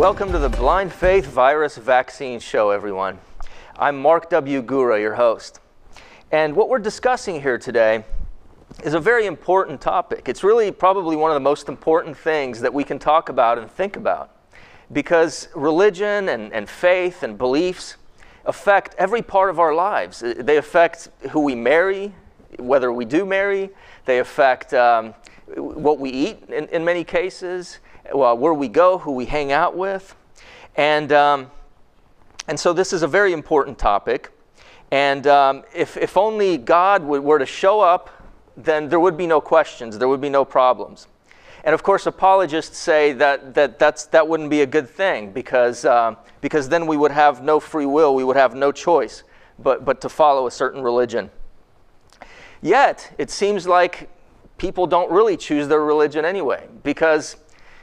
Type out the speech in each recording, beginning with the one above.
Welcome to the Blind Faith Virus Vaccine Show, everyone. I'm Mark W. Gura, your host. And what we're discussing here today is a very important topic. It's really probably one of the most important things that we can talk about and think about, because religion and faith and beliefs affect every part of our lives. They affect who we marry, whether we do marry. They affect what we eat in many cases, where we go, who we hang out with. And so this is a very important topic. And if only God were to show up, then there would be no questions, there would be no problems. And of course, apologists say that wouldn't be a good thing, because then we would have no free will, we would have no choice but to follow a certain religion. Yet, it seems like people don't really choose their religion anyway, because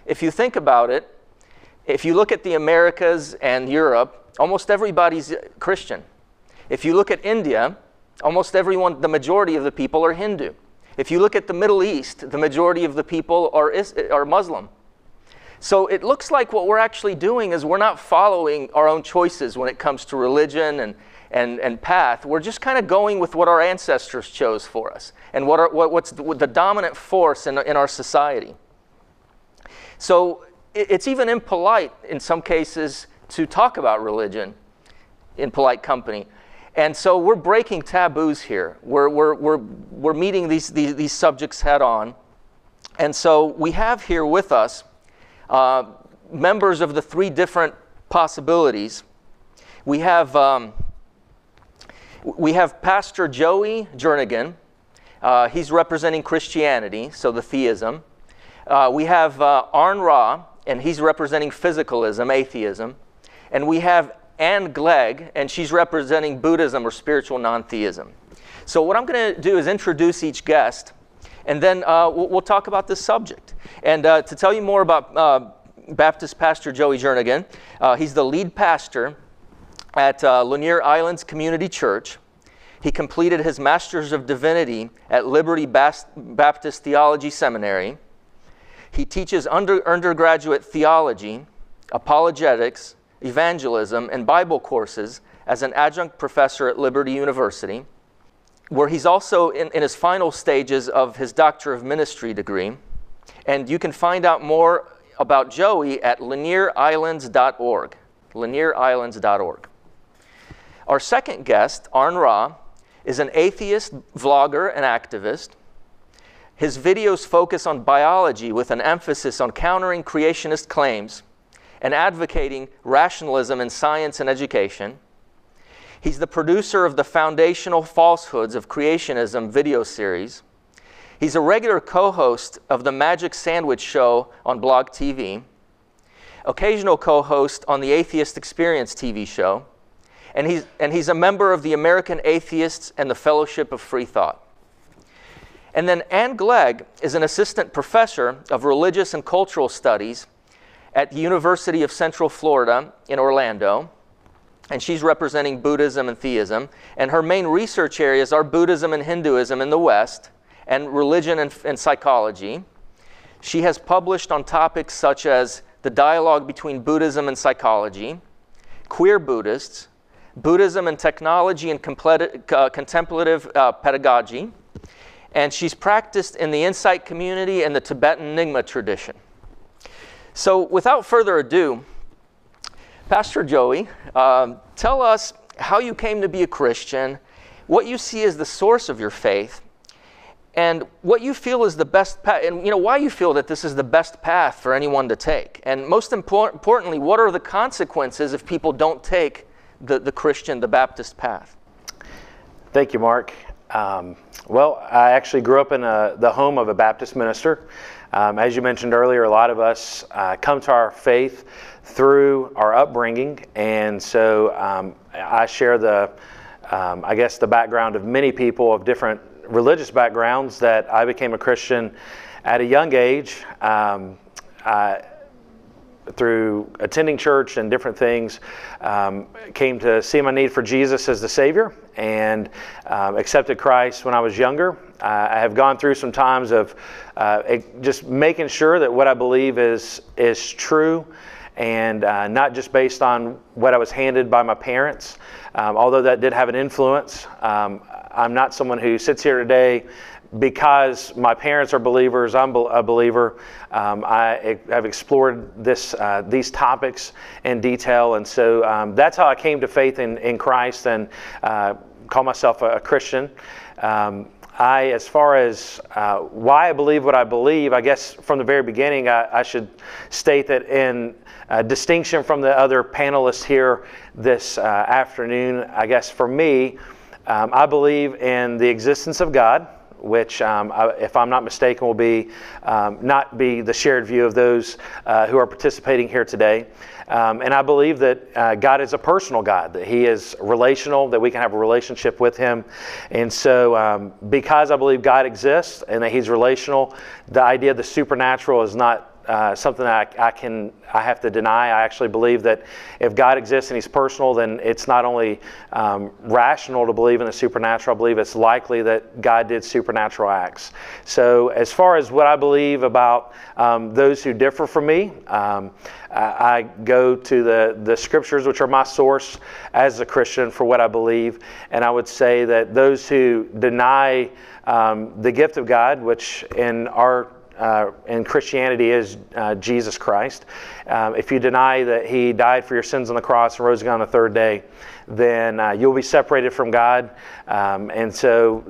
if you think about it, if you look at the Americas and Europe, almost everybody's Christian. If you look at India, almost everyone, the majority of the people are Hindu. If you look at the Middle East, the majority of the people are Muslim. So it looks like what we're actually doing is we're not following our own choices when it comes to religion and path. We're just kind of going with what our ancestors chose for us and what's the dominant force in our society. So it's even impolite in some cases to talk about religion in polite company. And so we're breaking taboos here. We're meeting these subjects head on. And so we have here with us members of the three different possibilities. We have Pastor Joey Jernigan. He's representing Christianity, so the theism. We have Aron Ra, and he's representing physicalism, atheism. And we have Gleig, and she's representing Buddhism or spiritual non-theism. So what I'm going to do is introduce each guest, and then we'll talk about this subject. And to tell you more about Baptist Pastor Joey Jernigan, he's the lead pastor at Lanier Islands Community Church. He completed his Master's of Divinity at Liberty Baptist Theology Seminary. He teaches undergraduate theology, apologetics, evangelism, and Bible courses as an adjunct professor at Liberty University, where he's also in his final stages of his Doctor of Ministry degree. And you can find out more about Joey at lanierislands.org, lanierislands.org. Our second guest, Aron Ra, is an atheist, vlogger, and activist. His videos focus on biology with an emphasis on countering creationist claims and advocating rationalism in science and education. He's the producer of the Foundational Falsehoods of Creationism video series. He's a regular co-host of the Magic Sandwich Show on Blog TV, occasional co-host on the Atheist Experience TV show, and he's a member of the American Atheists and the Fellowship of Free Thought. And then Gleig is an assistant professor of religious and cultural studies at the University of Central Florida in Orlando, and she's representing Buddhism and theism. And her main research areas are Buddhism and Hinduism in the West, and religion and psychology. She has published on topics such as the dialogue between Buddhism and psychology, queer Buddhists, Buddhism and technology and contemplative pedagogy, and she's practiced in the Insight community and the Tibetan Nyingma tradition. So without further ado, Pastor Joey, tell us how you came to be a Christian, what you see as the source of your faith, and what you feel is the best path, and why you feel that this is the best path for anyone to take. And most importantly, what are the consequences if people don't take the Christian, the Baptist path? Thank you, Mark. Well, I actually grew up in the home of a Baptist minister. As you mentioned earlier, a lot of us come to our faith through our upbringing, and so I share the background of many people of different religious backgrounds, that I became a Christian at a young age. Through attending church and different things, came to see my need for Jesus as the Savior, and accepted Christ when I was younger. I have gone through some times of just making sure that what I believe is true, and not just based on what I was handed by my parents, although that did have an influence. I'm not someone who sits here today because my parents are believers, I'm a believer. I have explored these topics in detail, and so that's how I came to faith in Christ and call myself a Christian. As far as why I believe what I believe, I guess from the very beginning I should state that in distinction from the other panelists here this afternoon, I guess for me, I believe in the existence of God, which, if I'm not mistaken, will be not be the shared view of those who are participating here today. And I believe that God is a personal God, that He is relational, that we can have a relationship with Him. And so because I believe God exists and that He's relational, the idea of the supernatural is not something that I have to deny. I actually believe that if God exists and He's personal, then it's not only rational to believe in the supernatural, I believe it's likely that God did supernatural acts. So as far as what I believe about those who differ from me, I go to the scriptures, which are my source as a Christian for what I believe. And I would say that those who deny the gift of God, which in Christianity is Jesus Christ. If you deny that He died for your sins on the cross and rose again on the third day, then you'll be separated from God. And so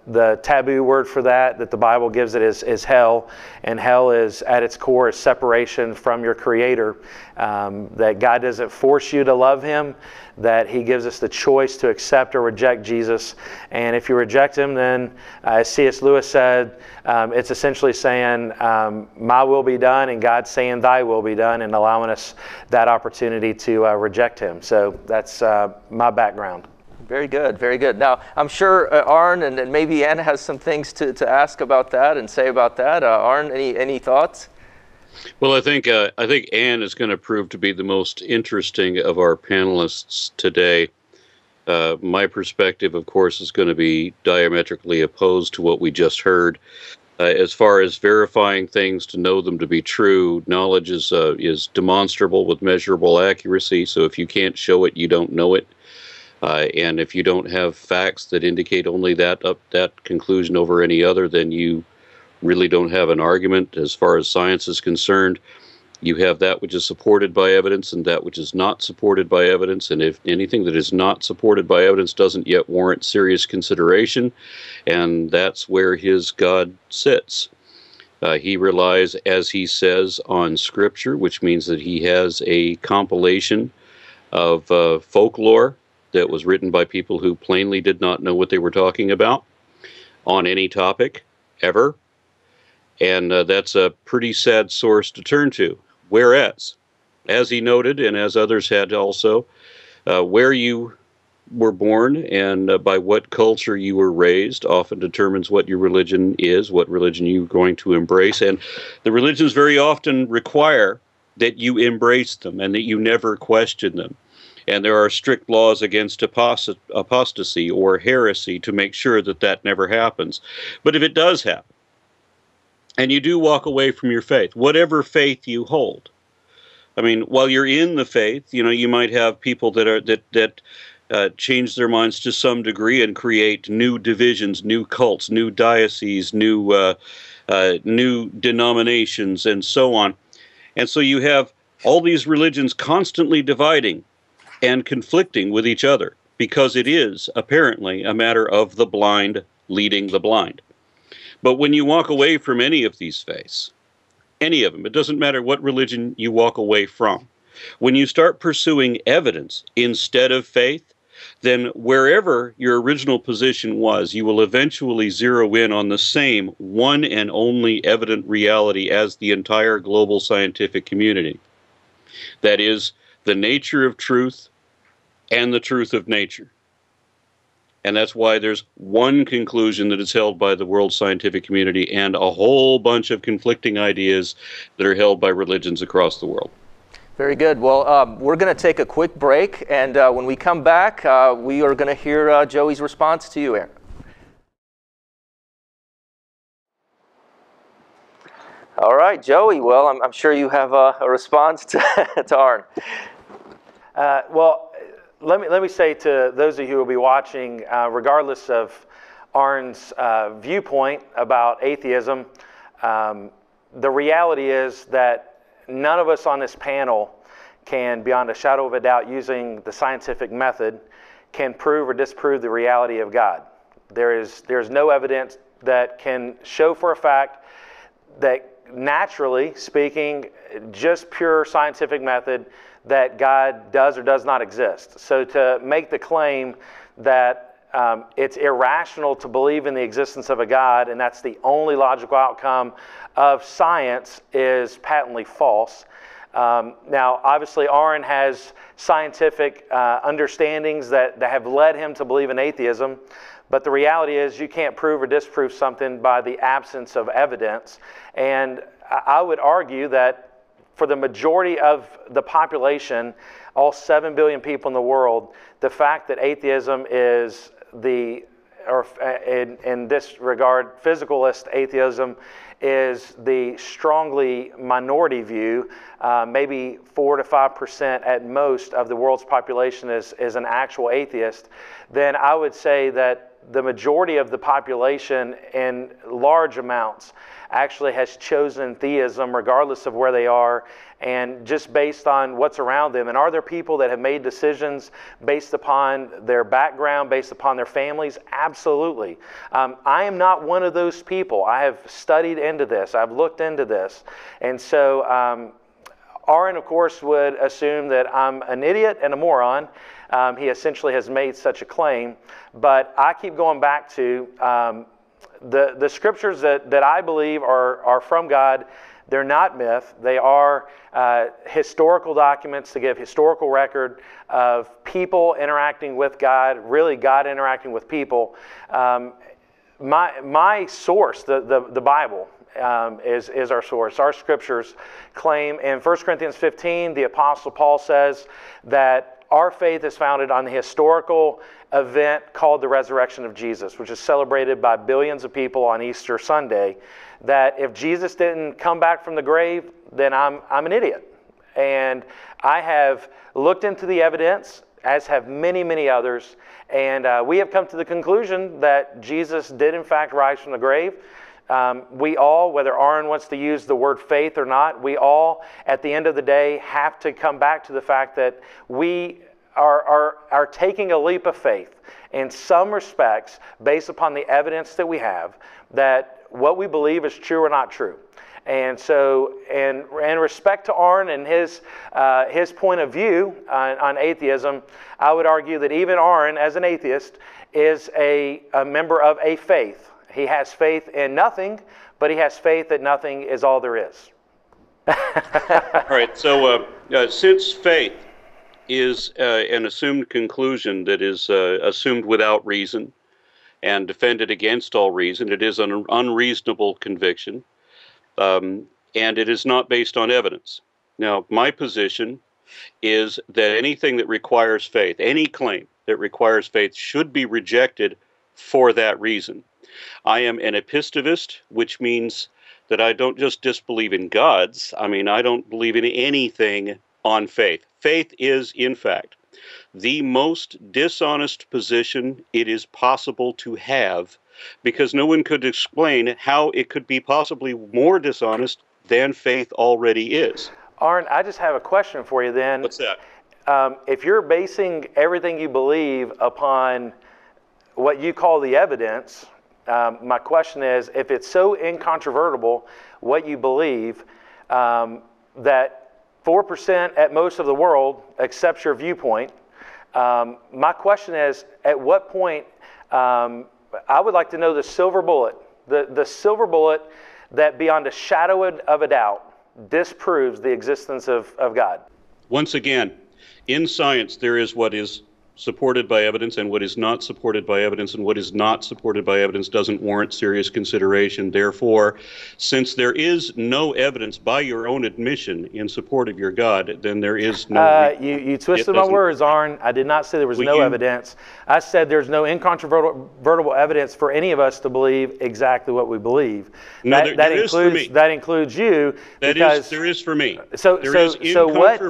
the taboo word for that the Bible gives it is hell. And hell is at its core is separation from your Creator. That God doesn't force you to love Him, that He gives us the choice to accept or reject Jesus. And if you reject Him, then as C.S. Lewis said, it's essentially saying, my will be done, and God's saying thy will be done, and allowing us that opportunity to reject Him. So that's my background. Very good, very good. Now, I'm sure Aron and maybe Ann has some things to ask about that and say about that. Aron, any thoughts? Well, I think Ann is going to prove to be the most interesting of our panelists today. My perspective, of course, is going to be diametrically opposed to what we just heard. As far as verifying things to know them to be true, knowledge is demonstrable with measurable accuracy. So if you can't show it, you don't know it. And if you don't have facts that indicate only that conclusion over any other, then you really don't have an argument. As far as science is concerned, you have that which is supported by evidence and that which is not supported by evidence. And if anything that is not supported by evidence doesn't yet warrant serious consideration, and that's where his God sits. He relies, as he says, on Scripture, which means that he has a compilation of folklore that was written by people who plainly did not know what they were talking about on any topic, ever. And that's a pretty sad source to turn to. Whereas, as he noted, and as others had also, where you were born and by what culture you were raised often determines what your religion is, what religion you're going to embrace. And the religions very often require that you embrace them and that you never question them. And there are strict laws against apostasy or heresy to make sure that that never happens. But if it does happen, and you do walk away from your faith, whatever faith you hold. I mean, while you're in the faith, you might have people that change their minds to some degree and create new divisions, new cults, new dioceses, new denominations, and so on. And so you have all these religions constantly dividing and conflicting with each other because it is apparently a matter of the blind leading the blind. But when you walk away from any of these faiths, any of them, it doesn't matter what religion you walk away from, when you start pursuing evidence instead of faith, then wherever your original position was, you will eventually zero in on the same one and only evident reality as the entire global scientific community. That is, the nature of truth and the truth of nature. And that's why there's one conclusion that is held by the world scientific community and a whole bunch of conflicting ideas that are held by religions across the world. Very good. Well, we're going to take a quick break, and when we come back, we are going to hear Joey's response to you, Aaron. All right, Joey. Well, I'm sure you have a response to Aron. Well, let me say to those of you who will be watching, regardless of Aron's viewpoint about atheism, the reality is that none of us on this panel can, beyond a shadow of a doubt, using the scientific method, can prove or disprove the reality of God. There's no evidence that can show for a fact that, naturally speaking, just pure scientific method, that God does or does not exist. So to make the claim that it's irrational to believe in the existence of a God and that's the only logical outcome of science is patently false. Now, obviously, Aron has scientific understandings that have led him to believe in atheism, but the reality is you can't prove or disprove something by the absence of evidence. And I would argue that for the majority of the population, all 7 billion people in the world, the fact that atheism is in this regard, physicalist atheism is the strongly minority view. Maybe 4 to 5% at most of the world's population is an actual atheist. Then I would say that the majority of the population in large amounts actually has chosen theism regardless of where they are and just based on what's around them. And are there people that have made decisions based upon their background, based upon their families? Absolutely. I am not one of those people. I have studied into this. I've looked into this. And so Aron, of course, would assume that I'm an idiot and a moron. He essentially has made such a claim. But I keep going back to the scriptures that I believe are from God. They're not myth. They are historical documents to give historical record of people interacting with God, really God interacting with people. My source, the Bible, is our source. Our scriptures claim in 1 Corinthians 15, the Apostle Paul says that our faith is founded on the historical event called the resurrection of Jesus, which is celebrated by billions of people on Easter Sunday. That if Jesus didn't come back from the grave, then I'm an idiot. And I have looked into the evidence, as have many, many others, and we have come to the conclusion that Jesus did in fact rise from the grave. We all, whether Aron wants to use the word faith or not, we all, at the end of the day, have to come back to the fact that we are taking a leap of faith in some respects based upon the evidence that we have that what we believe is true or not true. And so, in respect to Aron and his point of view on atheism, I would argue that even Aron, as an atheist, is a member of a faith. He has faith in nothing, but he has faith that nothing is all there is. All right, so since faith is an assumed conclusion that is assumed without reason and defended against all reason, it is an unreasonable conviction, and it is not based on evidence. Now, my position is that anything that requires faith, any claim that requires faith, should be rejected for that reason. I am an epistivist, which means that I don't just disbelieve in gods. I mean, I don't believe in anything on faith. Faith is, in fact, the most dishonest position it is possible to have, because no one could explain how it could be possibly more dishonest than faith already is. Aron, I just have a question for you then. What's that? If you're basing everything you believe upon what you call the evidence, my question is, if it's so incontrovertible what you believe, that 4% at most of the world accepts your viewpoint, my question is, at what point, I would like to know the silver bullet, the silver bullet that beyond a shadow of a doubt disproves the existence of God. Once again, in science there is what is supported by evidence and what is not supported by evidence, and what is not supported by evidence doesn't warrant serious consideration. Therefore, since there is no evidence by your own admission in support of your God, then there is no... You twisted my words, Aron. I did not say there was no evidence. I said there's no incontrovertible evidence for any of us to believe exactly what we believe. No, there is for me. That includes you. There is for me. So what?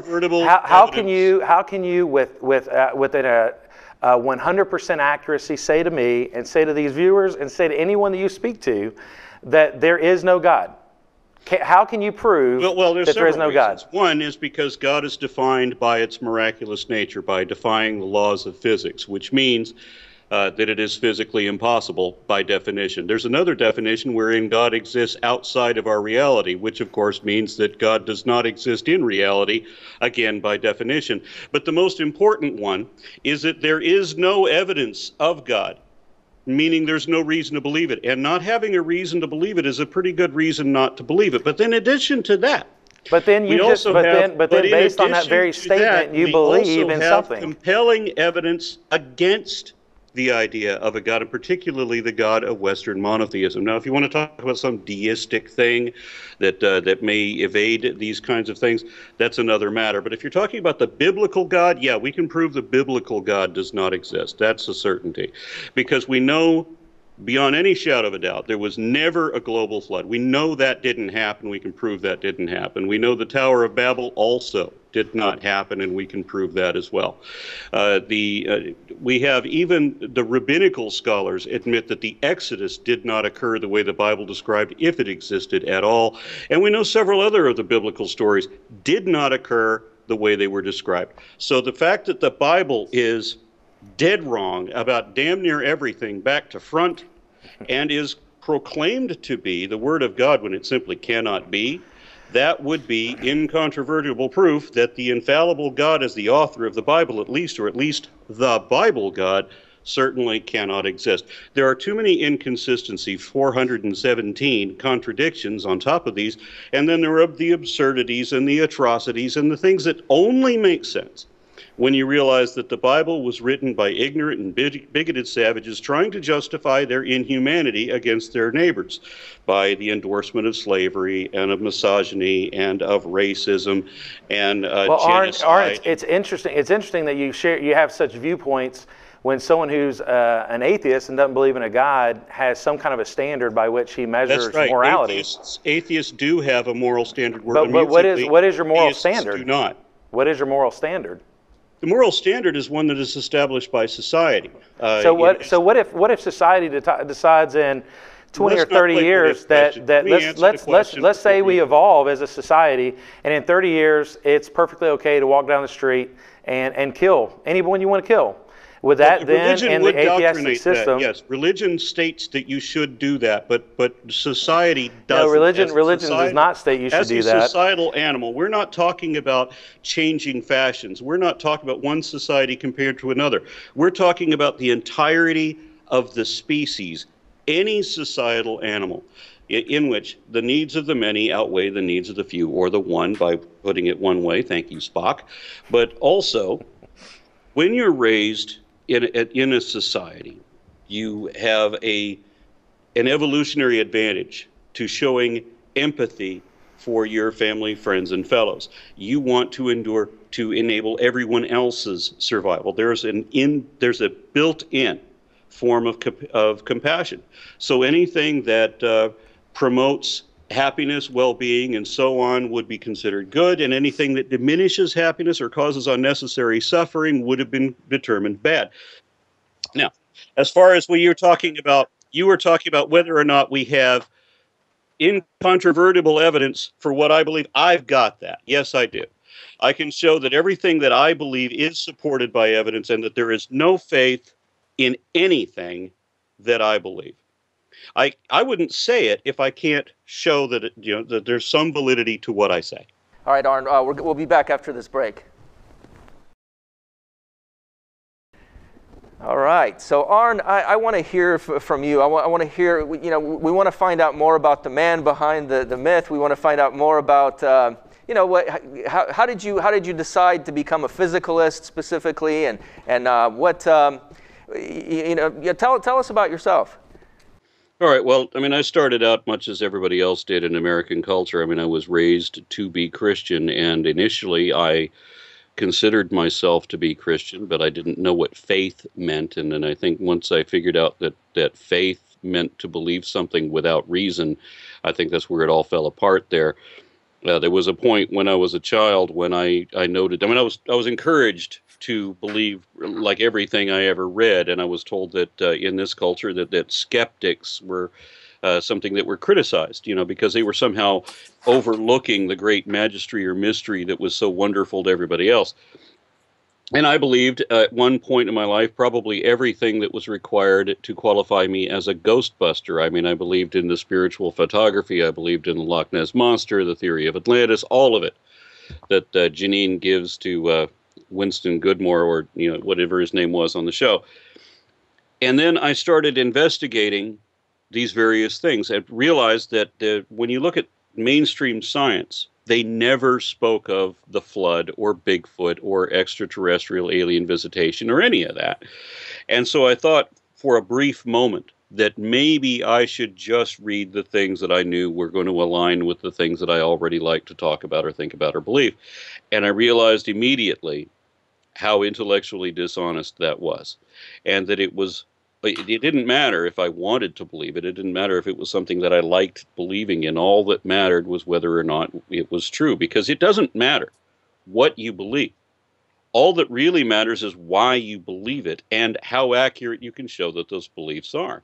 How can you within a 100% accuracy say to me and say to these viewers and say to anyone that you speak to that there is no God? How can you prove that there is no God? One is because God is defined by its miraculous nature, by defying the laws of physics, which means that it is physically impossible by definition. There's another definition wherein God exists outside of our reality, which of course means that God does not exist in reality, again by definition. But the most important one is that there is no evidence of God, meaning there's no reason to believe it. And not having a reason to believe it is a pretty good reason not to believe it. But then in addition to that, based on that very statement, you believe in something. Compelling evidence against the idea of a God, and particularly the God of Western monotheism. Now, if you want to talk about some deistic thing that may evade these kinds of things, that's another matter. But if you're talking about the biblical God, yeah, we can prove the biblical God does not exist. That's a certainty. Because we know beyond any shadow of a doubt there was never a global flood. We know that didn't happen. We can prove that didn't happen. We know the Tower of Babel also did not happen, and we can prove that as well. We have even the rabbinical scholars admit that the Exodus did not occur the way the Bible described, if it existed at all. And we know several other of the biblical stories did not occur the way they were described. So the fact that the Bible is dead wrong about damn near everything back to front and is proclaimed to be the Word of God when it simply cannot be, that would be incontrovertible proof that the infallible God is the author of the Bible, at least, or at least the Bible God, certainly cannot exist. There are too many inconsistencies, 417 contradictions on top of these, and then there are the absurdities and the atrocities and the things that only make sense when you realize that the Bible was written by ignorant and bigoted savages trying to justify their inhumanity against their neighbors by the endorsement of slavery and of misogyny and of racism and genocide. Aron, it's interesting. It's interesting that you have such viewpoints when someone who's an atheist and doesn't believe in a God has some kind of a standard by which he measures That's right. morality. Atheists do have a moral standard. But what is your moral standard? Do not. What is your moral standard? The moral standard is one that is established by society. So what if society decides in 20 or 30 years let's say we evolve as a society, and in 30 years it's perfectly okay to walk down the street and kill anyone you want to kill? Would that then, in the atheistic system? Yes, religion states that you should do that, but society doesn't. No, religion does not state you should do that. As a societal animal, we're not talking about changing fashions. We're not talking about one society compared to another. We're talking about the entirety of the species, any societal animal, in which the needs of the many outweigh the needs of the few, or the one, by putting it one way. Thank you, Spock. But also, when you're raised in a society, you have an evolutionary advantage to showing empathy for your family, friends, and fellows. You want to endure to enable everyone else's survival. There's a built-in form of compassion. So anything that promotes happiness, well-being, and so on would be considered good, and anything that diminishes happiness or causes unnecessary suffering would have been determined bad. Now, as far as you were talking about whether or not we have incontrovertible evidence for what I believe. I've got that. Yes, I do. I can show that everything that I believe is supported by evidence, and that there is no faith in anything that I believe. I wouldn't say it if I can't show that that there's some validity to what I say. All right, Aron, we'll be back after this break. All right, so Aron, I want to hear from you. I want to hear, we want to find out more about the man behind the myth. We want to find out more about, you know, how did you decide to become a physicalist specifically, and what you know? Tell us about yourself. All right. Well, I mean, I started out much as everybody else did in American culture. I mean, I was raised to be Christian, and initially I considered myself to be Christian, but I didn't know what faith meant. And then I think once I figured out that faith meant to believe something without reason, I think that's where it all fell apart there. There was a point when I was a child when I noted, I mean, I was encouraged to believe like everything I ever read, and I was told that in this culture that skeptics were something that were criticized, you know, because they were somehow overlooking the great majesty or mystery that was so wonderful to everybody else. And I believed at one point in my life probably everything that was required to qualify me as a ghostbuster. I mean, I believed in the spiritual photography. I believed in the Loch Ness Monster, the theory of Atlantis, all of it that Janine gives to Winston Goodmore, or, you know, whatever his name was on the show. And then I started investigating these various things and realized that when you look at mainstream science, they never spoke of the flood or Bigfoot or extraterrestrial alien visitation or any of that. And so I thought for a brief moment that maybe I should just read the things that I knew were going to align with the things that I already liked to talk about or think about or believe. And I realized immediately how intellectually dishonest that was, and that it didn't matter if I wanted to believe it. It didn't matter if it was something that I liked believing in. All that mattered was whether or not it was true, because it doesn't matter what you believe. All that really matters is why you believe it and how accurate you can show that those beliefs are.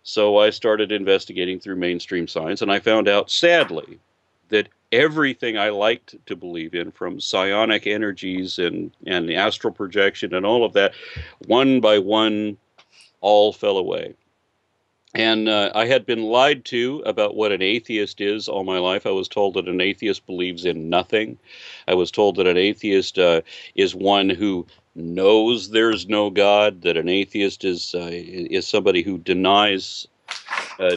So I started investigating through mainstream science, and I found out, sadly, that everything I liked to believe in, from psionic energies and astral projection and all of that, one by one, all fell away. And I had been lied to about what an atheist is all my life. I was told that an atheist believes in nothing. I was told that an atheist is one who knows there's no God, that an atheist is somebody who denies,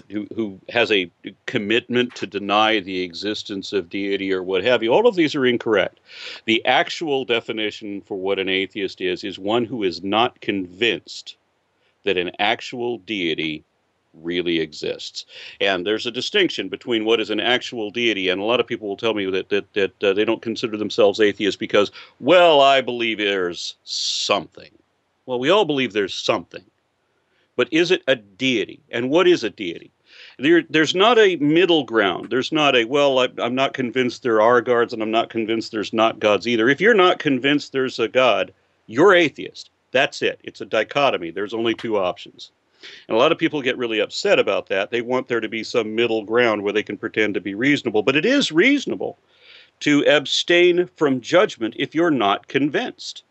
who has a commitment to deny the existence of deity or what have you. All of these are incorrect. The actual definition for what an atheist is one who is not convinced that an actual deity really exists. And there's a distinction between what is an actual deity, and a lot of people will tell me that they don't consider themselves atheists because, well, I believe there's something. Well, we all believe there's something. But is it a deity? And what is a deity? There's not a middle ground. There's not a, well, I'm not convinced there are gods, and I'm not convinced there's not gods either. If you're not convinced there's a God, you're atheist. That's it. It's a dichotomy. There's only two options. And a lot of people get really upset about that. They want there to be some middle ground where they can pretend to be reasonable. But it is reasonable to abstain from judgment if you're not convinced.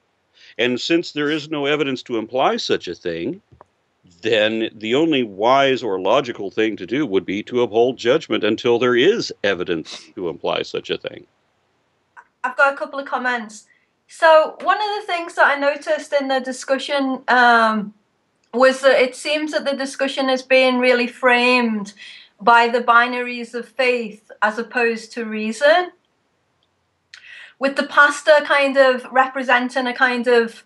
And since there is no evidence to imply such a thing, then the only wise or logical thing to do would be to uphold judgment until there is evidence to imply such a thing. I've got a couple of comments. So one of the things that I noticed in the discussion was that it seems that the discussion is being really framed by the binaries of faith as opposed to reason, with the pastor kind of representing a kind of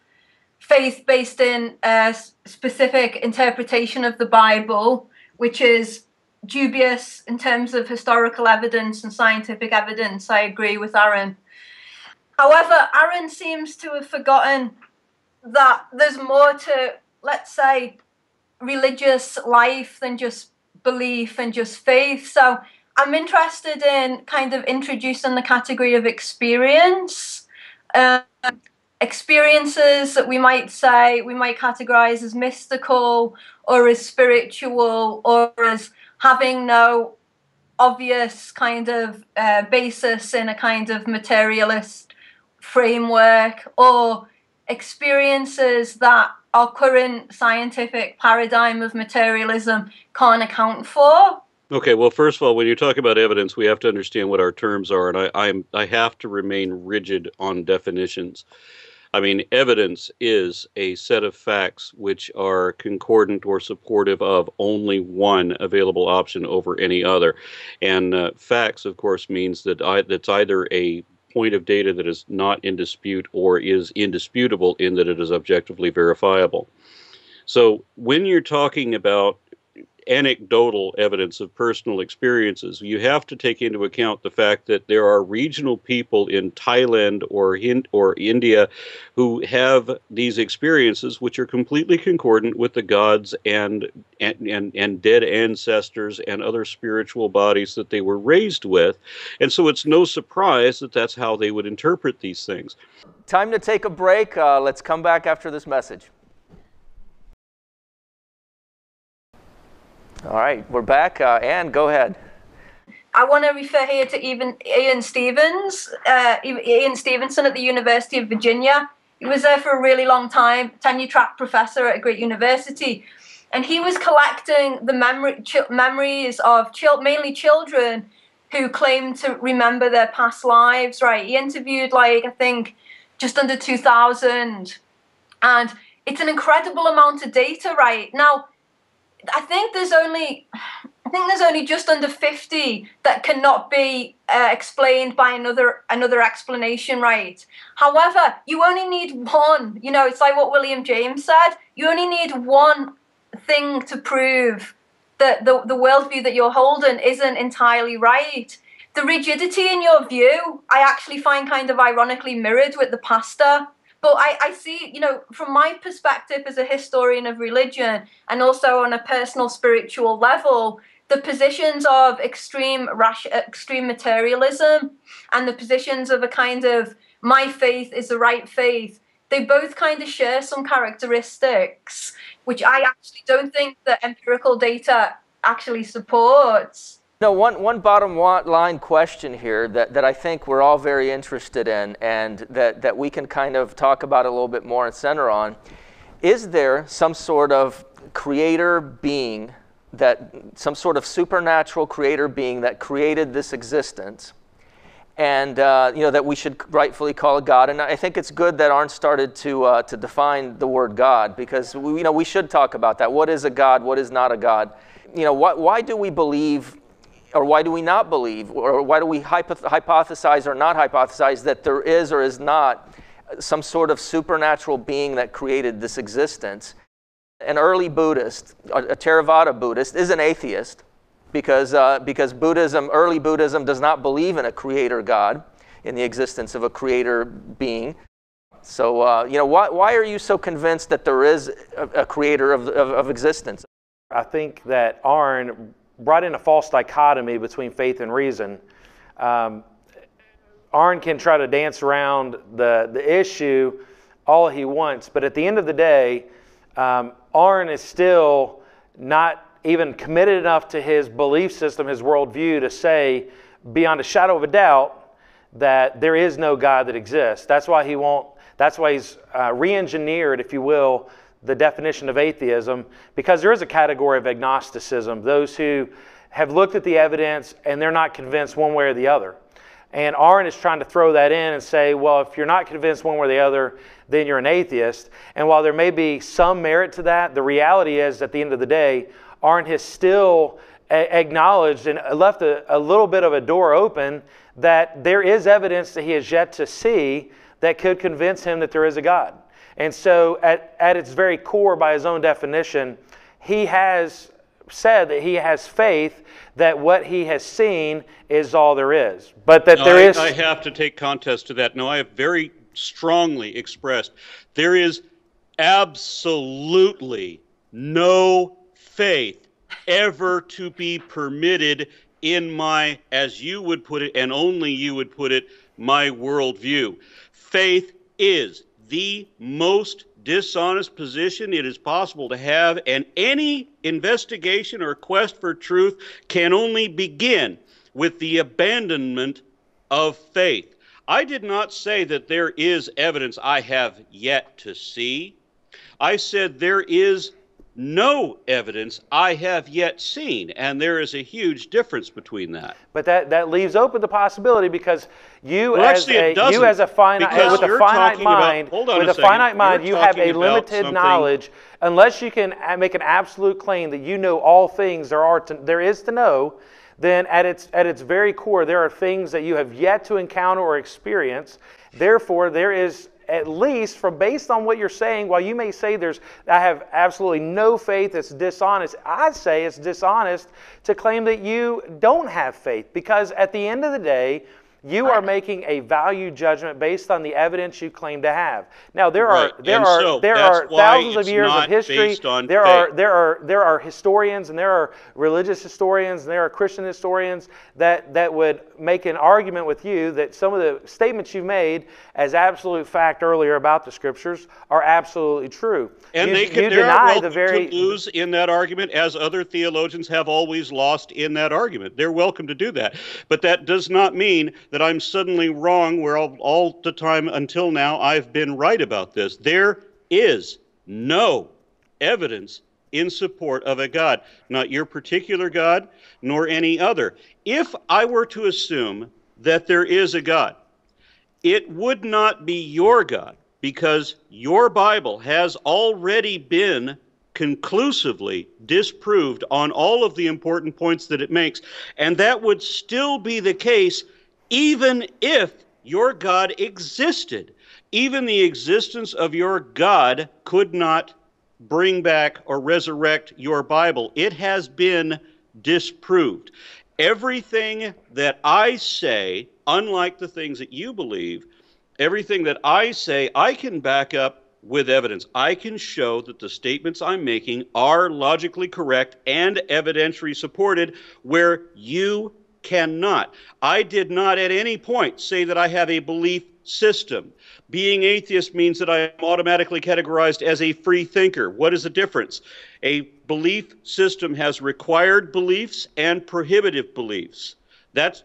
faith based in a specific interpretation of the Bible, which is dubious in terms of historical evidence and scientific evidence. I agree with Aron. However, Aron seems to have forgotten that there's more to, let's say, religious life than just belief and just faith. So I'm interested in kind of introducing the category of experience. Experiences that we might categorize as mystical or as spiritual or as having no obvious kind of basis in a kind of materialist framework, or experiences that our current scientific paradigm of materialism can't account for. Okay, well, first of all, when you talk about evidence, we have to understand what our terms are, and I have to remain rigid on definitions. I mean, evidence is a set of facts which are concordant or supportive of only one available option over any other. And facts, of course, means that that's either a point of data that is not in dispute or is indisputable in that it is objectively verifiable. So when you're talking about anecdotal evidence of personal experiences, you have to take into account the fact that there are regional people in Thailand or India who have these experiences which are completely concordant with the gods and dead ancestors and other spiritual bodies that they were raised with. And so it's no surprise that that's how they would interpret these things. Time to take a break. Let's come back after this message. All right, we're back. Ann, go ahead. I want to refer here to Ian Stevenson at the University of Virginia. He was there for a really long time, tenure-track professor at a great university. And he was collecting the memories of mainly children who claimed to remember their past lives, right? He interviewed, I think, just under 2,000. And it's an incredible amount of data, right? Now, I think there's only just under 50 that cannot be explained by another explanation, right? However, you only need one. It's like what William James said. You only need one thing to prove that the worldview that you're holding isn't entirely right. The rigidity in your view, I actually find kind of ironically mirrored with the pastor. But I see, from my perspective as a historian of religion and also on a personal spiritual level, the positions of extreme materialism and the positions of a kind of my faith is the right faith, they both kind of share some characteristics, which I actually don't think that empirical data actually supports. No, one bottom line question here that I think we're all very interested in and that we can kind of talk about a little bit more and center on. Is there some sort of creator being, some sort of supernatural creator being that created this existence and that we should rightfully call a God? And I think it's good that Aron started to define the word God, because we should talk about that. What is a God? What is not a God? Why do we believe, or why do we not believe, or why do we hypothesize or not hypothesize that there is or is not some sort of supernatural being that created this existence? An early Buddhist, a Theravada Buddhist, is an atheist because early Buddhism does not believe in a creator God, in the existence of a creator being. So, why are you so convinced that there is a creator of existence? I think that Aron brought in a false dichotomy between faith and reason. Aron can try to dance around the issue all he wants, but at the end of the day, Aron is still not even committed enough to his belief system, his worldview, to say beyond a shadow of a doubt that there is no God that exists. That's why he's re-engineered, if you will, the definition of atheism, because there is a category of agnosticism, those who have looked at the evidence and they're not convinced one way or the other. And Aron is trying to throw that in and say, well, if you're not convinced one way or the other, then you're an atheist. And while there may be some merit to that, the reality is, at the end of the day, Aron has still acknowledged and left a little bit of a door open that there is evidence that he has yet to see that could convince him that there is a God. And so at its very core, by his own definition, he has said that he has faith that what he has seen is all there is. But that I have to take contest to that. No, I have very strongly expressed there is absolutely no faith ever to be permitted in my, as you would put it, and only you would put it, my worldview. Faith is the most dishonest position it is possible to have, and any investigation or quest for truth can only begin with the abandonment of faith. I did not say that there is evidence I have yet to see. I said there is no evidence I have yet seen. And there is a huge difference between that. But that leaves open the possibility, because you Well, as actually, it doesn't, you as a finite because with a you're finite talking about- mind, hold on with a a second. finite mind, You're you have talking a about limited something- knowledge. Unless you can make an absolute claim that you know all things there is to know, then at its very core, there are things that you have yet to encounter or experience. Therefore, there is, at least based on what you're saying, while you may say I have absolutely no faith, it's dishonest, I'd say it's dishonest to claim that you don't have faith, because at the end of the day, you are making a value judgment based on the evidence you claim to have. Now there are thousands of years of history. There are historians, and there are religious historians, and there are Christian historians that would make an argument with you that some of the statements you made as absolute fact earlier about the Scriptures are absolutely true. And you they're deny welcome the very to lose in that argument, as other theologians have always lost in that argument. They're welcome to do that. But that does not mean that I'm suddenly wrong, where all the time until now I've been right about this. There is no evidence in support of a God, not your particular God, nor any other. If I were to assume that there is a God, it would not be your God, because your Bible has already been conclusively disproved on all of the important points that it makes. And that would still be the case even if your God existed. Even the existence of your God could not bring back or resurrect your Bible. It has been disproved. Everything that I say, unlike the things that you believe, everything that I say, I can back up with evidence. I can show that the statements I'm making are logically correct and evidentially supported, where you cannot. I did not at any point say that I have a belief system. Being atheist means that I am automatically categorized as a free thinker. What is the difference? A belief system has required beliefs and prohibitive beliefs.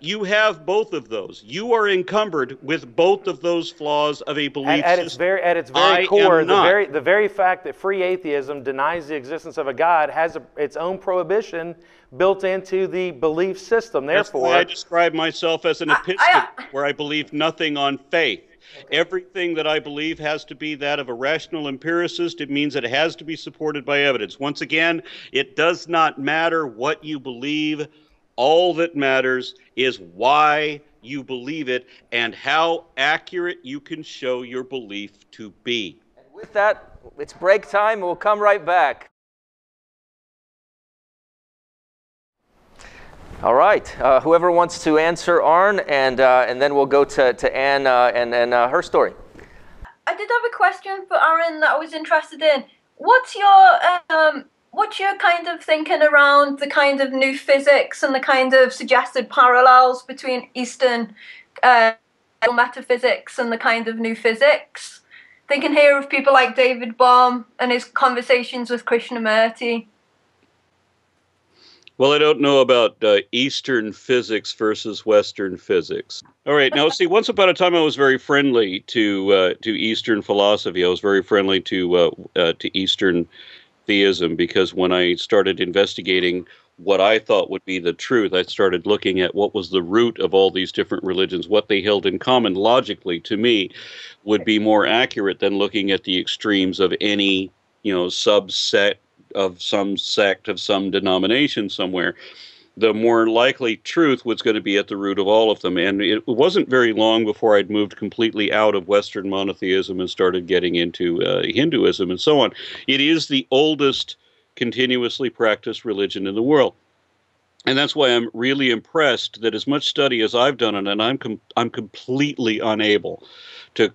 You have both of those. You are encumbered with both of those flaws of a belief system. At its very core, the very fact that free atheism denies the existence of a God has its own prohibition built into the belief system. Therefore, that's why I describe myself as an episcopal, where I believe nothing on faith. Everything that I believe has to be that of a rational empiricist. It means that it has to be supported by evidence. Once again, it does not matter what you believe. All that matters is why you believe it and how accurate you can show your belief to be. And with that, it's break time. We'll come right back. All right. Whoever wants to answer Aron, and then we'll go to Anne and her story. I did have a question for Aron that I was interested in. What's your kind of thinking around the kind of new physics and the kind of suggested parallels between Eastern metaphysics and the kind of new physics? Thinking here of people like David Bohm and his conversations with Krishnamurti. Well, I don't know about Eastern physics versus Western physics. All right. Now, see, once upon a time, I was very friendly to Eastern philosophy. I was very friendly to Eastern theism, because when I started investigating what I thought would be the truth, I started looking at what was the root of all these different religions, what they held in common logically, to me, would be more accurate than looking at the extremes of any, subset of some sect of some denomination somewhere. The more likely truth was going to be at the root of all of them. And it wasn't very long before I'd moved completely out of Western monotheism and started getting into Hinduism and so on. It is the oldest continuously practiced religion in the world. And that's why I'm really impressed that as much study as I've done on it, and I'm completely unable to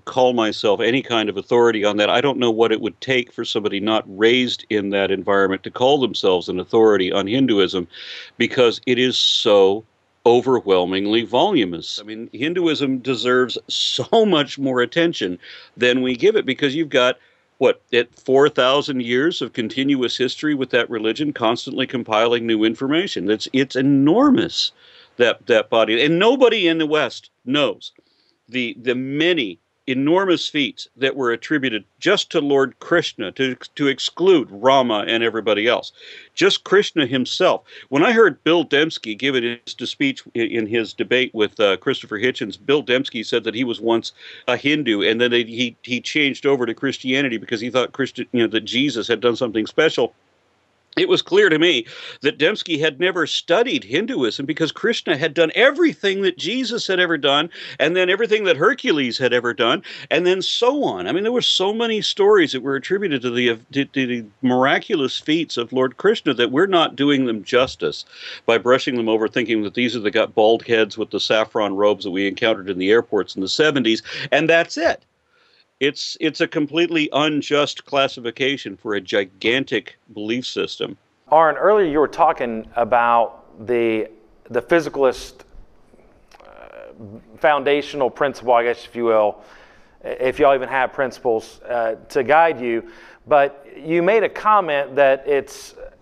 call myself any kind of authority on that. I don't know what it would take for somebody not raised in that environment to call themselves an authority on Hinduism, because it is so overwhelmingly voluminous. I mean, Hinduism deserves so much more attention than we give it, because you've got, 4,000 years of continuous history with that religion, constantly compiling new information. It's enormous, that body. And nobody in the West knows the many enormous feats that were attributed just to Lord Krishna, to exclude Rama and everybody else. Just Krishna himself. When I heard Bill Dembski give his speech in his debate with Christopher Hitchens, Bill Dembski said that he was once a Hindu, and then he changed over to Christianity because he thought that Jesus had done something special. It was clear to me that Dembski had never studied Hinduism because Krishna had done everything that Jesus had ever done, and then everything that Hercules had ever done, and then so on. I mean, there were so many stories that were attributed to the miraculous feats of Lord Krishna that we're not doing them justice by brushing them over, thinking that these are the got bald heads with the saffron robes that we encountered in the airports in the 70s, and that's it. It's a completely unjust classification for a gigantic belief system. Aron, earlier you were talking about the physicalist foundational principle, I guess, if you will, if y'all even have principles to guide you. But you made a comment that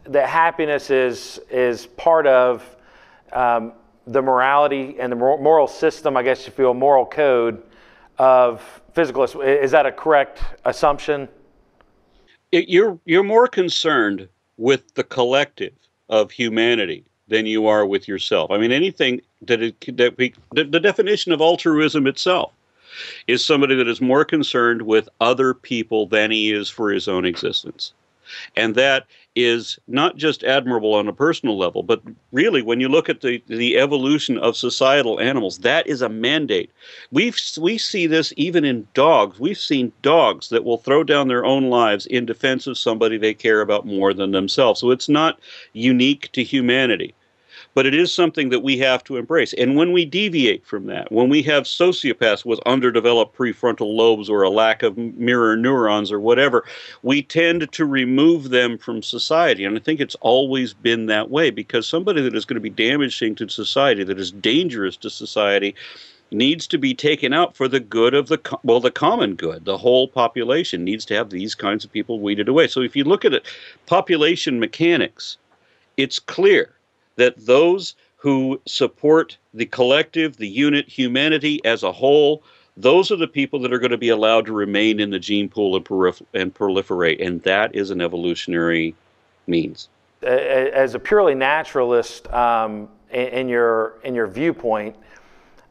that happiness is part of the morality and the moral system, I guess, if you will, moral code of physicalists. Is that a correct assumption? You're more concerned with the collective of humanity than you are with yourself. I mean, anything the definition of altruism itself is somebody that is more concerned with other people than he is for his own existence. And that is not just admirable on a personal level, but really when you look at the evolution of societal animals, that is a mandate. We see this even in dogs. We've seen dogs that will throw down their own lives in defense of somebody they care about more than themselves. So it's not unique to humanity. But it is something that we have to embrace. And when we deviate from that, when we have sociopaths with underdeveloped prefrontal lobes or a lack of mirror neurons or whatever, we tend to remove them from society. And I think it's always been that way, because somebody that is going to be damaging to society, that is dangerous to society, needs to be taken out for the good of the common good. The whole population needs to have these kinds of people weeded away. So if you look at it, population mechanics, it's clear that those who support the collective, the unit, humanity as a whole, those are the people that are going to be allowed to remain in the gene pool and proliferate, and that is an evolutionary means. As a purely naturalist, in your viewpoint,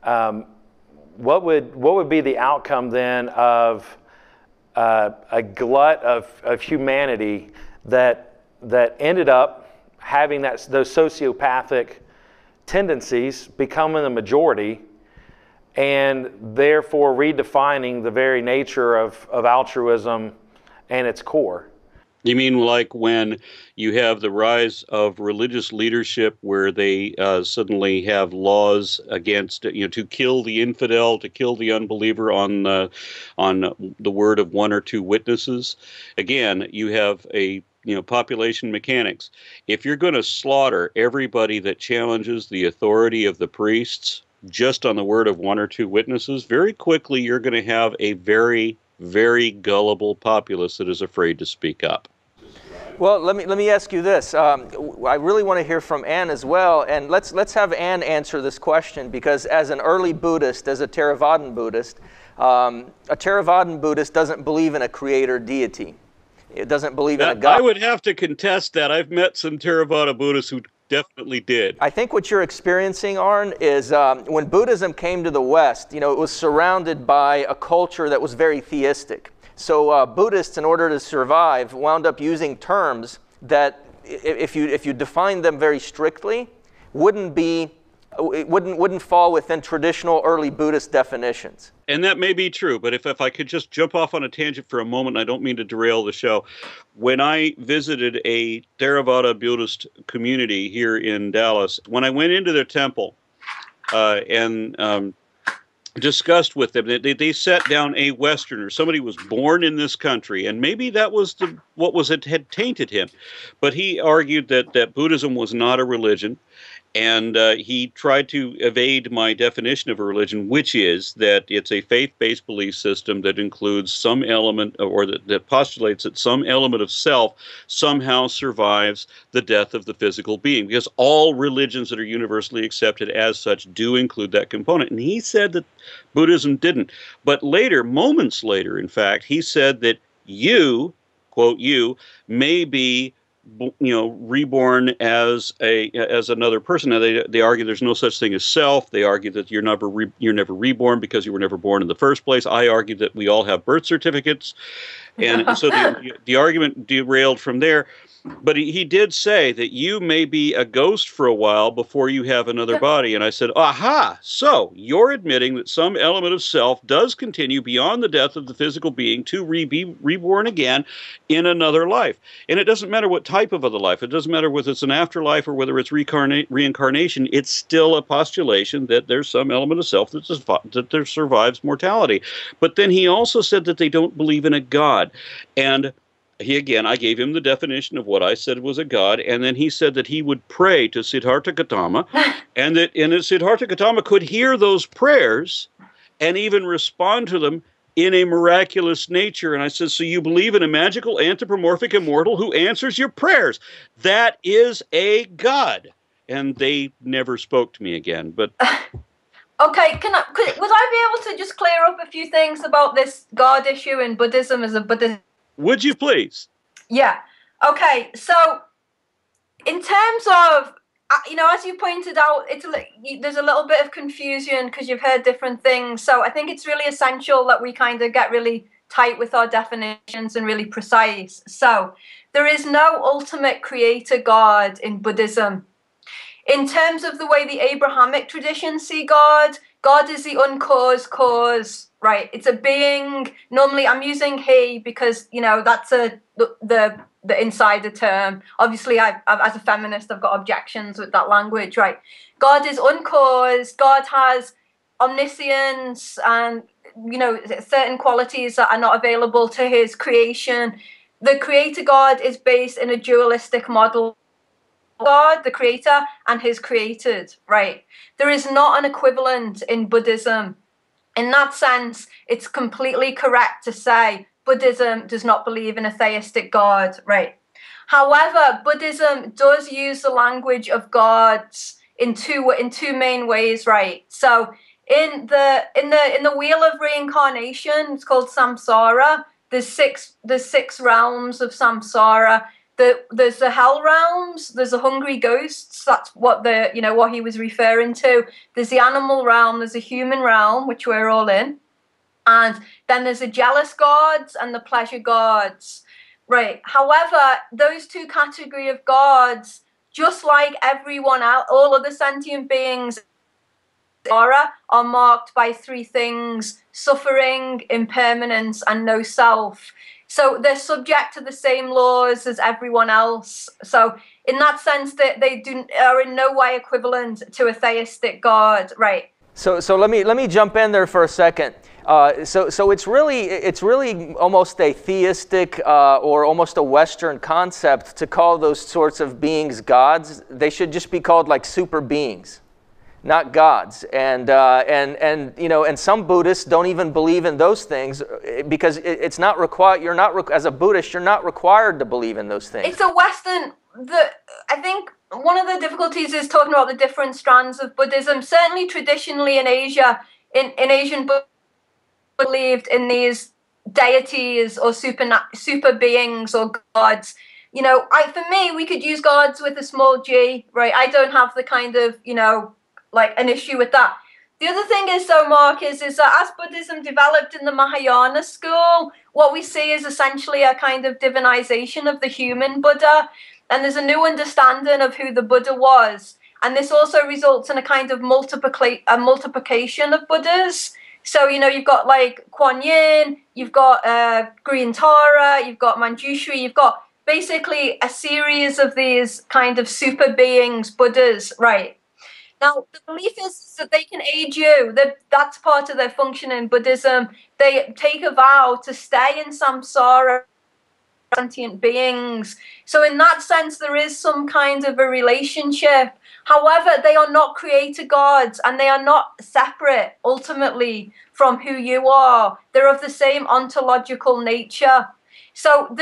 what would be the outcome then of a glut of humanity that ended up having those sociopathic tendencies, becoming the majority, and therefore redefining the very nature of altruism and its core? You mean like when you have the rise of religious leadership where they suddenly have laws against, to kill the infidel, to kill the unbeliever on the word of one or two witnesses? Again, you have population mechanics. If you're going to slaughter everybody that challenges the authority of the priests just on the word of one or two witnesses, very quickly you're going to have a very, very gullible populace that is afraid to speak up. Well, let me ask you this. I really want to hear from Ann as well, and let's have Ann answer this question, because as an early Buddhist, as a Theravadan Buddhist, a Theravadan Buddhist doesn't believe in a creator deity. It doesn't believe in a God. I would have to contest that. I've met some Theravada Buddhists who definitely did. I think what you're experiencing, Aron, is when Buddhism came to the West, it was surrounded by a culture that was very theistic. So Buddhists, in order to survive, wound up using terms that, if you define them very strictly, wouldn't fall within traditional early Buddhist definitions. And that may be true, but if I could just jump off on a tangent for a moment, I don't mean to derail the show. When I visited a Theravada Buddhist community here in Dallas, when I went into their temple and discussed with them, they sat down a Westerner, somebody who was born in this country, and maybe that was what had tainted him. But he argued that Buddhism was not a religion, And he tried to evade my definition of a religion, which is that it's a faith-based belief system that includes some element, or that postulates that some element of self somehow survives the death of the physical being, because all religions that are universally accepted as such do include that component. And he said that Buddhism didn't. But later, moments later, in fact, he said that you, quote, you, may be reborn as another person. Now they argue there's no such thing as self. They argue that you're never reborn because you were never born in the first place. I argue that we all have birth certificates, and so the argument derailed from there. But he did say that you may be a ghost for a while before you have another body. And I said, aha, so you're admitting that some element of self does continue beyond the death of the physical being to be reborn again in another life. And it doesn't matter what type of other life. It doesn't matter whether it's an afterlife or whether it's reincarnation. It's still a postulation that there's some element of self that there survives mortality. But then he also said that they don't believe in a God. And I gave him the definition of what I said was a god, and then he said that he would pray to Siddhartha Gautama, and that Siddhartha Gautama could hear those prayers and even respond to them in a miraculous nature. And I said, so you believe in a magical, anthropomorphic immortal who answers your prayers? That is a god. And they never spoke to me again. But okay, would I be able to just clear up a few things about this god issue in Buddhism as a Buddhist? Would you please? Yeah. Okay. So, in terms of, as you pointed out, there's a little bit of confusion because you've heard different things. So I think it's really essential that we kind of get really tight with our definitions and really precise. So there is no ultimate creator God in Buddhism. In terms of the way the Abrahamic traditions see God, God is the uncaused cause, right? It's a being. Normally, I'm using he because that's the insider term. Obviously, I've as a feminist, I've got objections with that language, right? God is uncaused. God has omniscience and certain qualities that are not available to his creation. The creator God is based in a dualistic model. God, the creator, and his created, right? There is not an equivalent in Buddhism. In that sense, it's completely correct to say Buddhism does not believe in a theistic God, right? However, Buddhism does use the language of gods in two main ways, right? So in the wheel of reincarnation, it's called samsara. There's six realms of samsara. There's the hell realms, there's the hungry ghosts, that's what what he was referring to. There's the animal realm, there's the human realm, which we're all in. And then there's the jealous gods and the pleasure gods. Right. However, those two categories of gods, just like everyone else, all other sentient beings, are marked by three things: suffering, impermanence, and no self. So they're subject to the same laws as everyone else. So in that sense, they are in no way equivalent to a theistic God, right? So let me jump in there for a second. So it's really almost a theistic or almost a Western concept to call those sorts of beings gods. They should just be called like super beings, not gods. And some Buddhists don't even believe in those things because it's not required. As a Buddhist, you're not required to believe in those things. It's a Western. I think one of the difficulties is talking about the different strands of Buddhism. Certainly, traditionally in Asia, in Asian Buddhism, believed in these deities or super beings or gods. For me, we could use gods with a small g, right? I don't have the kind of like an issue with that. The other thing is, though, Mark, is that as Buddhism developed in the Mahayana school, what we see is essentially a kind of divinization of the human Buddha, and there's a new understanding of who the Buddha was, and this also results in a kind of multiplication of Buddhas. So, you've got like Kuan Yin, you've got Griyantara, you've got Manjushri, you've got basically a series of these kind of super beings, Buddhas, right? Now, the belief is that they can aid you. That's part of their function in Buddhism. They take a vow to stay in samsara sentient beings. So in that sense, there is some kind of a relationship. However, they are not creator gods, and they are not separate ultimately from who you are. They're of the same ontological nature. So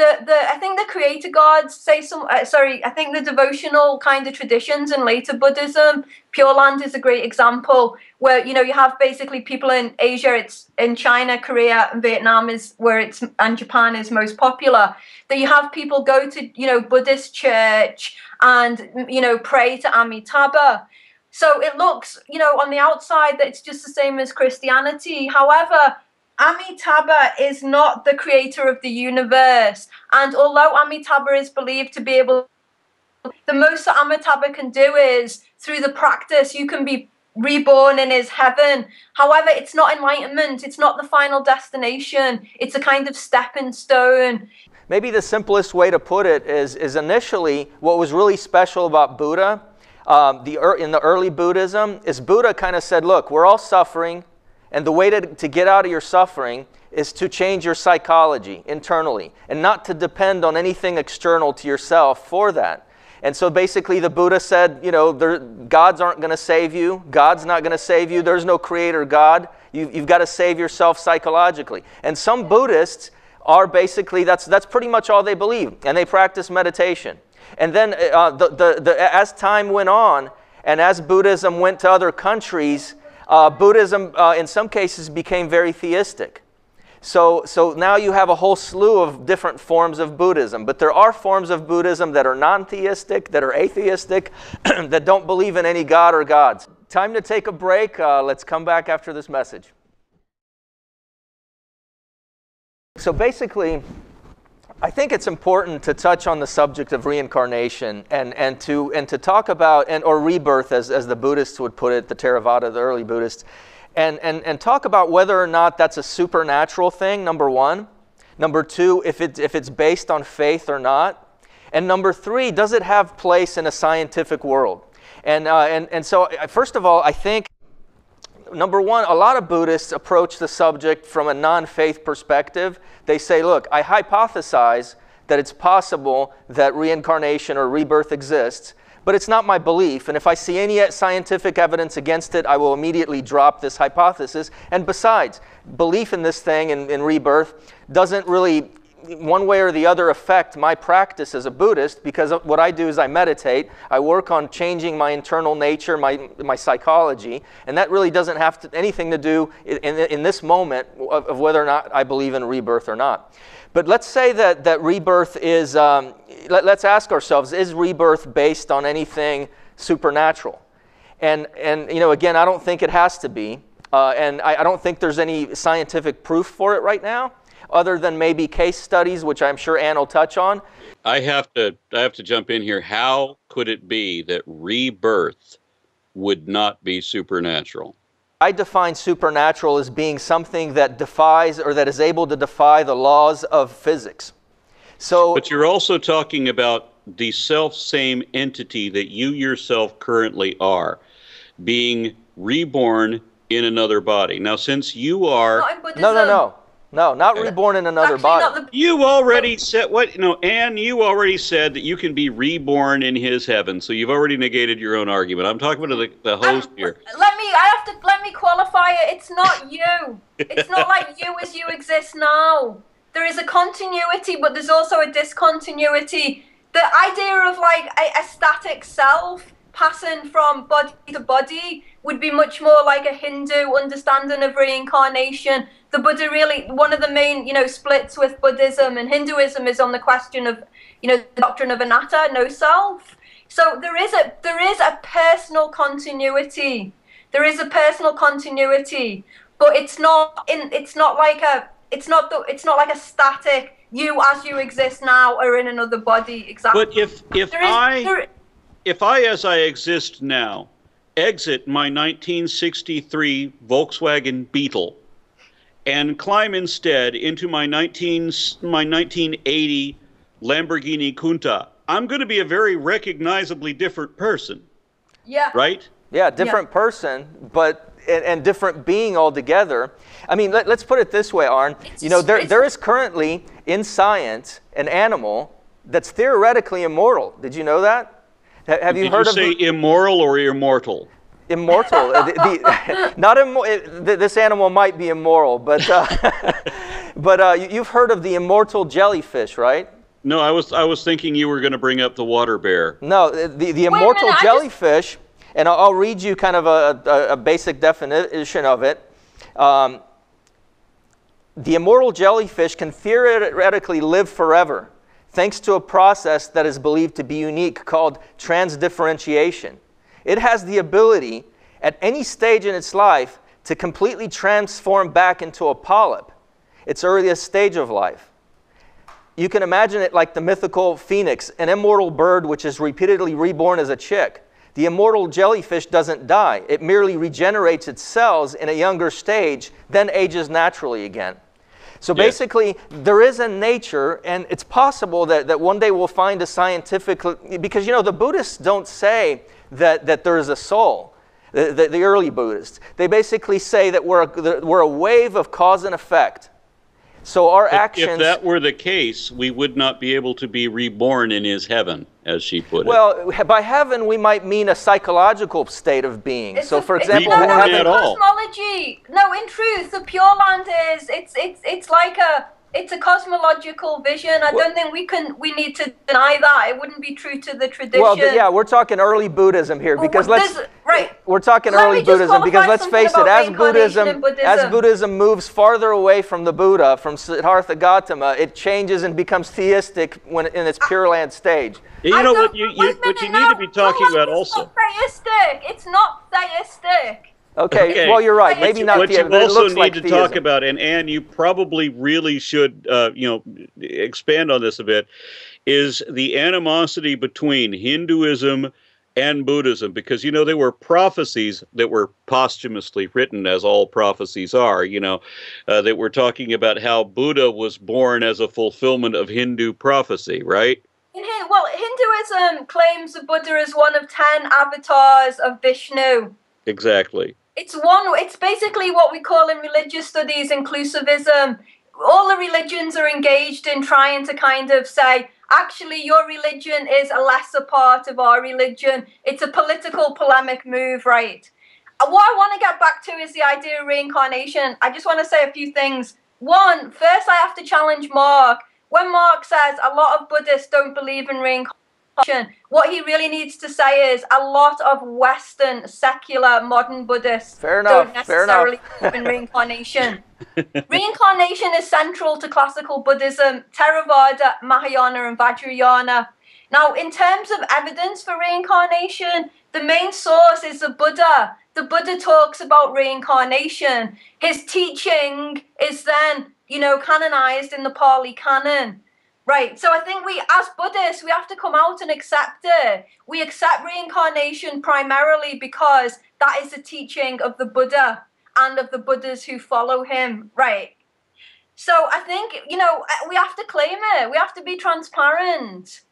I think the creator gods say I think the devotional kind of traditions in later Buddhism, Pure Land is a great example, where, you know, you have basically people in Asia, it's in China, Korea, and Vietnam and Japan is most popular, that you have people go to, you know, Buddhist church and, you know, pray to Amitabha. So it looks, you know, on the outside that it's just the same as Christianity. However, Amitabha is not the creator of the universe. And although Amitabha is believed to be able, the most that Amitabha can do is, through the practice, you can be reborn in his heaven. However, it's not enlightenment. It's not the final destination. It's a kind of stepping stone. Maybe the simplest way to put it is initially what was really special about Buddha, in the early Buddhism, is Buddha kind of said, look, we're all suffering, and the way to get out of your suffering is to change your psychology internally and not to depend on anything external to yourself for that. And so basically the Buddha said, you know, gods aren't going to save you. God's not going to save you. There's no creator God. You've got to save yourself psychologically. And some Buddhists are basically, that's pretty much all they believe. And they practice meditation. And then as time went on, and as Buddhism went to other countries, Buddhism, in some cases, became very theistic. So now you have a whole slew of different forms of Buddhism. But there are forms of Buddhism that are non-theistic, that are atheistic, that don't believe in any god or gods. Time to take a break. Let's come back after this message. So basically, I think it's important to touch on the subject of reincarnation and to talk about, or rebirth, as the Buddhists would put it, the Theravada, the early Buddhists, and talk about whether or not that's a supernatural thing, number one. Number two, if it's based on faith or not. And number three, does it have place in a scientific world? And so, first of all, I think, number one, a lot of Buddhists approach the subject from a non-faith perspective. They say, look, I hypothesize that it's possible that reincarnation or rebirth exists, but it's not my belief. And if I see any scientific evidence against it, I will immediately drop this hypothesis. And besides, belief in this thing, in rebirth, doesn't really, one way or the other, affect my practice as a Buddhist, because what I do is I meditate, I work on changing my internal nature, my psychology, and that really doesn't have anything to do in this moment of whether or not I believe in rebirth or not. But let's say that rebirth is, let's ask ourselves, is rebirth based on anything supernatural? And you know, again, I don't think it has to be, and I don't think there's any scientific proof for it right now, other than maybe case studies, which I'm sure Ann will touch on. I have to jump in here. How could it be that rebirth would not be supernatural? I define supernatural as being something that defies, or that is able to defy, the laws of physics. So, but you're also talking about the self-same entity that you yourself currently are, being reborn in another body. Now, since you are... No, not reborn in another body. You already said, Anne, you already said that you can be reborn in his heaven, so you've already negated your own argument. I'm talking about the host here. Let me qualify it. It's not you. It's not like you as you exist now. There is a continuity, but there's also a discontinuity. The idea of like a static self passing from body to body would be much more like a Hindu understanding of reincarnation. The Buddha really, one of the main, splits with Buddhism and Hinduism is on the question of, the doctrine of anatta, no self. So there is a personal continuity. There is a personal continuity, but it's not like a static you as you exist now are in another body. Exactly. But if I as I exist now exit my 1963 Volkswagen Beetle and climb instead into my 1980 Lamborghini Countach, I'm going to be a very recognizably different person. Yeah. Right? Yeah, different person, but and different being altogether. I mean, let's put it this way, Arn. There is currently in science an animal that's theoretically immortal. Did you know that? Have you heard of? Did you say immoral or immortal? Immortal. This animal might be immoral, but you've heard of the immortal jellyfish, right? No, I was thinking you were going to bring up the water bear. No, the immortal jellyfish, and I'll read you kind of a basic definition of it. The immortal jellyfish can theoretically live forever, thanks to a process that is believed to be unique called transdifferentiation. It has the ability, at any stage in its life, to completely transform back into a polyp, its earliest stage of life. You can imagine it like the mythical phoenix, an immortal bird which is repeatedly reborn as a chick. The immortal jellyfish doesn't die. It merely regenerates its cells in a younger stage, then ages naturally again. So basically, there is a nature, and it's possible that one day we'll find a scientific, because the Buddhists don't say that there is a soul. The early Buddhists, they basically say that we're a wave of cause and effect. So our actions... If that were the case, we would not be able to be reborn in his heaven, as she put it. Well, by heaven, we might mean a psychological state of being. So, for example, reborn at all. Cosmology. No, in truth, the Pure Land is it's like it's a cosmological vision. I don't think we need to deny that. It wouldn't be true to the tradition. Well, yeah, we're talking early Buddhism here, because we're talking Let early me just Buddhism because let's face it, as Buddhism Buddhism moves farther away from the Buddha, from Siddhartha Gautama, it changes and becomes theistic when in its Pure Land stage. You know what you need to be talking about also. It's not theistic. It's not theistic. Okay, well, you're right. Maybe not what theistic. you also need like to theism. talk about, and Anne, you probably really should, expand on this a bit, is the animosity between Hinduism and Buddhism, because there were prophecies that were posthumously written, as all prophecies are. That were talking about how Buddha was born as a fulfillment of Hindu prophecy, right? Well, Hinduism claims the Buddha is one of 10 avatars of Vishnu. Exactly. It's basically what we call in religious studies inclusivism. All the religions are engaged in trying to kind of say, actually, your religion is a lesser part of our religion. It's a political polemic move, right? What I want to get back to is the idea of reincarnation. I just want to say a few things. One, first I have to challenge Mark. When Mark says a lot of Buddhists don't believe in reincarnation, what he really needs to say is a lot of Western, secular, modern Buddhists don't necessarily believe in reincarnation. Reincarnation is central to classical Buddhism, Theravada, Mahayana, and Vajrayana. Now, in terms of evidence for reincarnation, the main source is the Buddha. The Buddha talks about reincarnation. His teaching is then, canonized in the Pali Canon. Right, so I think we, as Buddhists, we have to come out and accept it. We accept reincarnation primarily because that is the teaching of the Buddha and of the Buddhas who follow him, right? So I think, we have to claim it. We have to be transparent.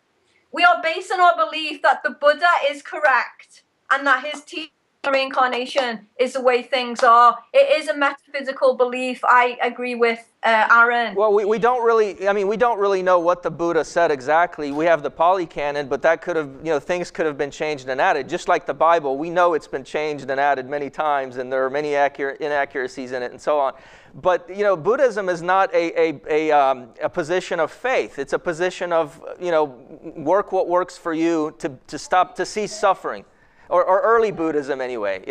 We are based on our belief that the Buddha is correct and that his teaching of reincarnation is the way things are. It is a metaphysical belief. I agree with Aron. Well, we don't really know what the Buddha said exactly. We have the Pali Canon, but that could have, things could have been changed and added. Just like the Bible, we know it's been changed and added many times, and there are many inaccuracies in it and so on. But, Buddhism is not a position of faith. It's a position of, work what works for you to cease suffering. Or early Buddhism anyway,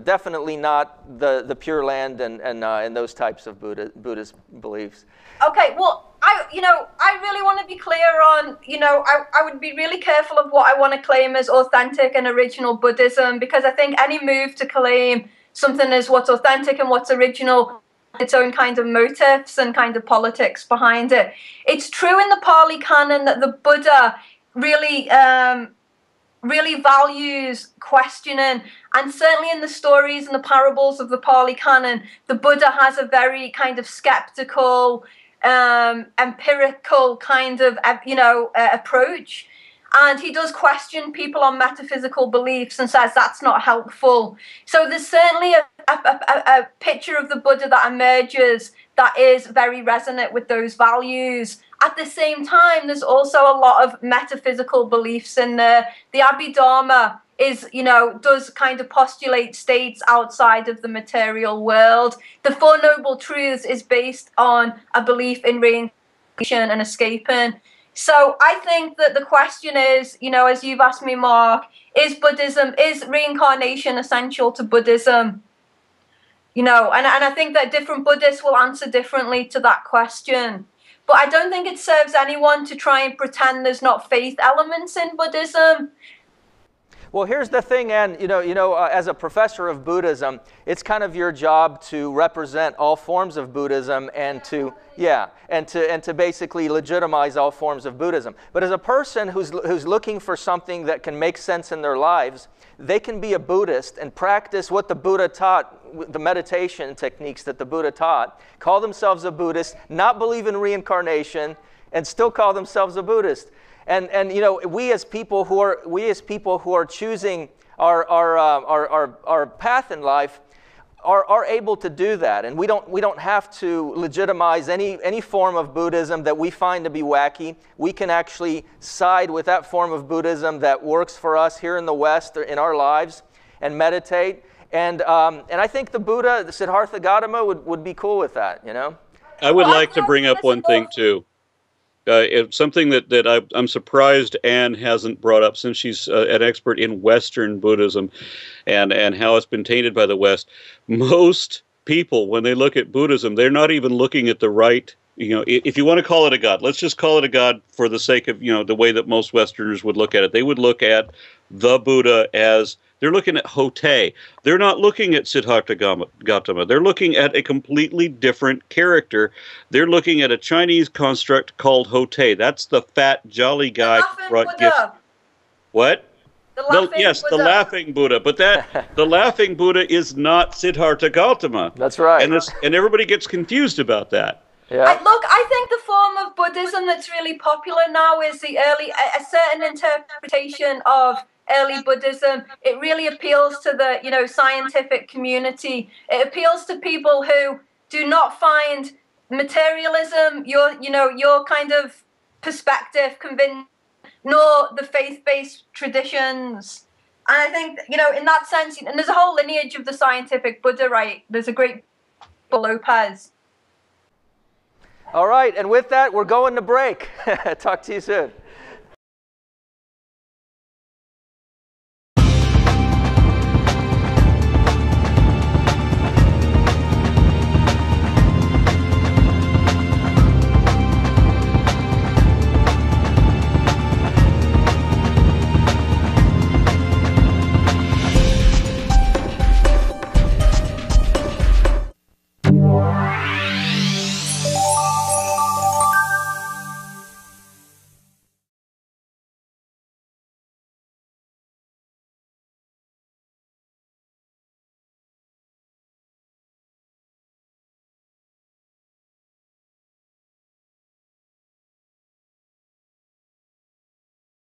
definitely not the Pure Land and those types of Buddhist beliefs. Okay, well, I really want to be clear on, I would be really careful of what I want to claim as authentic and original Buddhism, because I think any move to claim something as what's authentic and what's original, its own kind of motives and kind of politics behind it. It's true in the Pali Canon that the Buddha really values questioning, and certainly in the stories and the parables of the Pali Canon, the Buddha has a very kind of skeptical, empirical kind of, approach. And he does question people on metaphysical beliefs and says that's not helpful. So there's certainly a picture of the Buddha that emerges that is very resonant with those values. at the same time, there's also a lot of metaphysical beliefs in there. The Abhidharma is, does kind of postulate states outside of the material world. The Four Noble Truths is based on a belief in reincarnation and escaping. So I think that the question is, as you've asked me, Mark, is reincarnation essential to Buddhism? And I think that different Buddhists will answer differently to that question. But I don't think it serves anyone to try and pretend there's not faith elements in Buddhism. Well, here's the thing, and as a professor of Buddhism, it's kind of your job to represent all forms of Buddhism and to basically legitimize all forms of Buddhism. But as a person who's looking for something that can make sense in their lives, they can be a Buddhist and practice what the Buddha taught, the meditation techniques that the Buddha taught, call themselves a Buddhist, not believe in reincarnation, and still call themselves a Buddhist. And we as people who are choosing our path in life are able to do that, and we don't have to legitimize any form of Buddhism that we find to be wacky. We can actually side with that form of Buddhism that works for us here in the West or in our lives and meditate. And I think the Buddha, the Siddhartha Gautama, would be cool with that. I would like to bring up one thing too. It's something that I'm surprised Anne hasn't brought up, since she's an expert in Western Buddhism and how it's been tainted by the West. Most people, when they look at Buddhism, they're not even looking at the right, if you want to call it a god, let's just call it a god for the sake of, the way that most Westerners would look at it. They would look at the Buddha as, they're looking at Hote. They're not looking at Siddhartha Gautama. They're looking at a completely different character. They're looking at a Chinese construct called Hote. That's the fat, jolly guy who brought gifts. What? Yes, the laughing Buddha. But the laughing Buddha is not Siddhartha Gautama. That's right. And everybody gets confused about that. Yeah. I think the form of Buddhism that's really popular now is a certain interpretation of early Buddhism. It really appeals to the scientific community. It appeals to people who do not find materialism, your kind of perspective convincing, nor the faith-based traditions. And I think in that sense, and there's a whole lineage of the scientific Buddha, right? There's a great Lopez. All right, and with that, we're going to break. Talk to you soon.